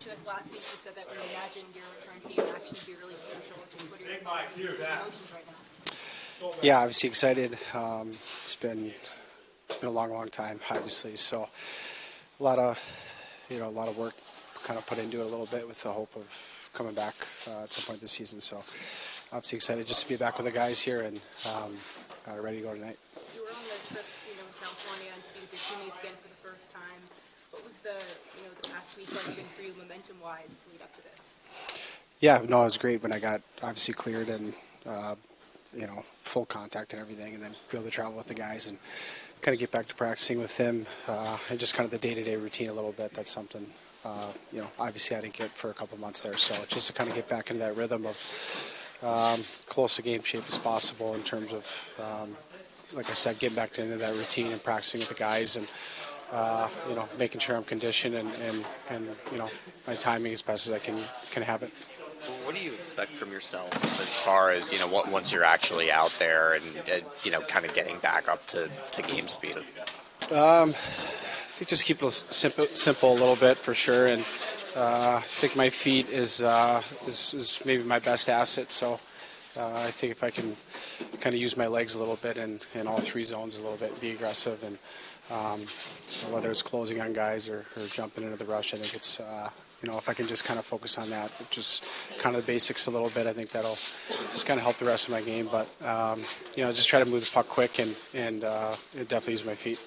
To us last week, you said that when you imagined your return to game action to be really crucial. Just what are your emotions right now? Yeah, obviously excited. It's been a long time, obviously. So a lot of work kind of put into it a little bit with the hope of coming back at some point this season. So obviously excited just to be back with the guys here and ready to go tonight. You were on the trip, in California and to be with your teammates again for the first time. What was the past week like been for you, momentum-wise, to lead up to this? Yeah, no, it was great when I got obviously cleared and full contact and everything, and then be able to travel with the guys and kind of get back to practicing with them and just kind of the day-to-day routine a little bit. That's something obviously I didn't get for a couple months there. So just to kind of get back into that rhythm of close to game shape as possible in terms of, like I said, getting back into that routine and practicing with the guys and making sure I'm conditioned and my timing as best as I can have it. What do you expect from yourself as far as once you're actually out there and kind of getting back up to game speed? I think just keep it simple a little bit for sure, and I think my feet is maybe my best asset. So I think if I can kind of use my legs a little bit in all three zones a little bit, be aggressive, and whether it's closing on guys or jumping into the rush, I think it's if I can just kind of focus on that, just kind of the basics a little bit, I think that'll just kind of help the rest of my game. But just try to move the puck quick and definitely use my feet.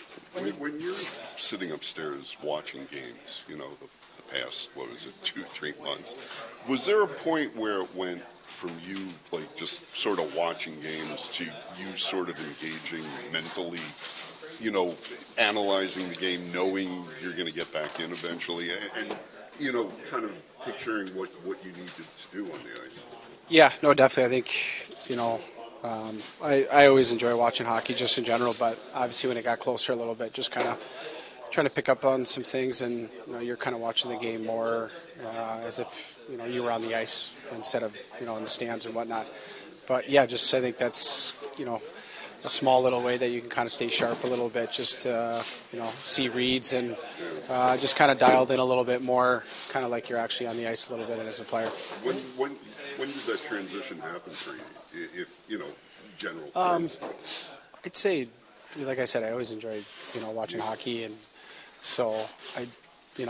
When you're sitting upstairs watching games, the past 2-3 months, was there a point where it went from you like just sort of watching games to you sort of engaging mentally, analyzing the game, knowing you're going to get back in eventually, and kind of picturing what you needed to do on the ice? Yeah, no, definitely. I think, I always enjoy watching hockey just in general, but obviously when it got closer a little bit, just kind of trying to pick up on some things, and you're kind of watching the game more as if you were on the ice instead of in the stands and whatnot. But yeah, just I think that's a small little way that you can kind of stay sharp a little bit, just to see reads and just kind of dialed in a little bit more, kind of like you're actually on the ice a little bit as a player. When did that transition happen for you? If general. I'd say, like I said, I always enjoyed watching hockey, and so I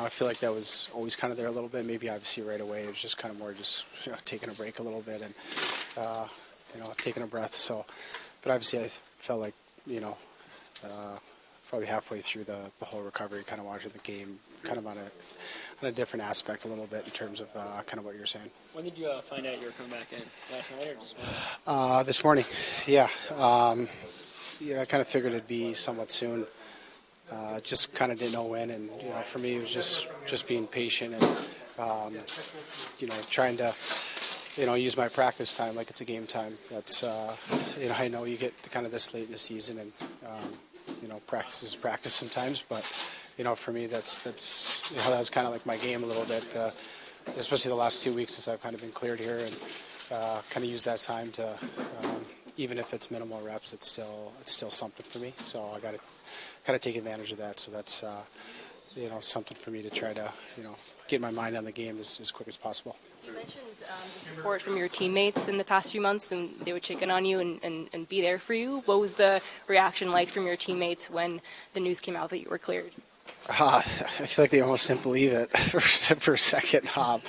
feel like that was always kind of there a little bit. Maybe obviously right away it was just kind of more just taking a break a little bit and taking a breath. So, but obviously I felt like probably halfway through the whole recovery, kind of watching the game, kind of on a different aspect a little bit in terms of kind of what you're saying. When did you find out you were coming back in? Last night or this morning? This morning, yeah. I kind of figured it'd be somewhat soon. Just kind of didn't know when, and for me it was just being patient and trying to use my practice time like it's a game time. That's I know you get kind of this late in the season, and practice is practice sometimes, but for me that's that was kind of like my game a little bit, especially the last 2 weeks since I've kind of been cleared here, and kind of use that time to even if it's minimal reps, it's still something for me. So I got to kind of take advantage of that. So that's something for me to try to get my mind on the game as quick as possible. You mentioned the support from your teammates in the past few months, and they would check in on you and be there for you. What was the reaction like from your teammates when the news came out that you were cleared? I feel like they almost didn't believe it for a second. I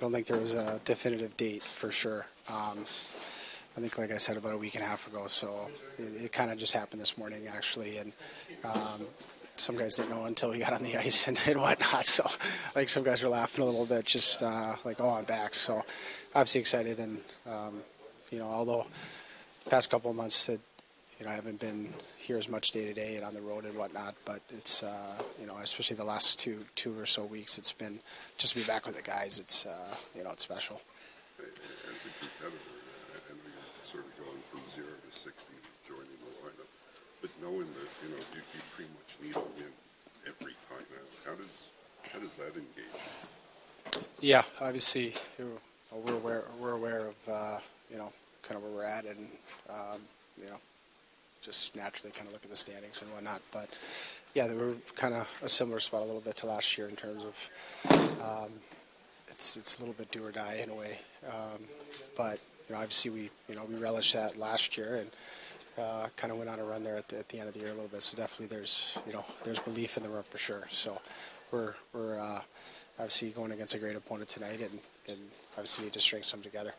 don't think there was a definitive date for sure. I think, like I said, about a week and a half ago. So it kind of just happened this morning, actually, and some guys didn't know until he got on the ice and whatnot. So I think some guys were laughing a little bit, just like, oh, I'm back. So obviously excited, and although the past couple of months that I haven't been here as much day to day and on the road and whatnot, but it's especially the last two or so weeks, it's been just to be back with the guys. It's it's special. As a competitor, I know you're sort of going from 0 to 60, joining the lineup, but knowing that you pretty much need a win every time out, how does that engage you? Yeah, obviously we're aware of kind of where we're at, and just naturally kind of look at the standings and whatnot. But yeah, they were kind of a similar spot a little bit to last year in terms of it's a little bit do or die in a way. But obviously we relished that last year and kind of went on a run there at the end of the year a little bit. So definitely there's belief in the room for sure. So we're obviously going against a great opponent tonight and obviously need to string some together.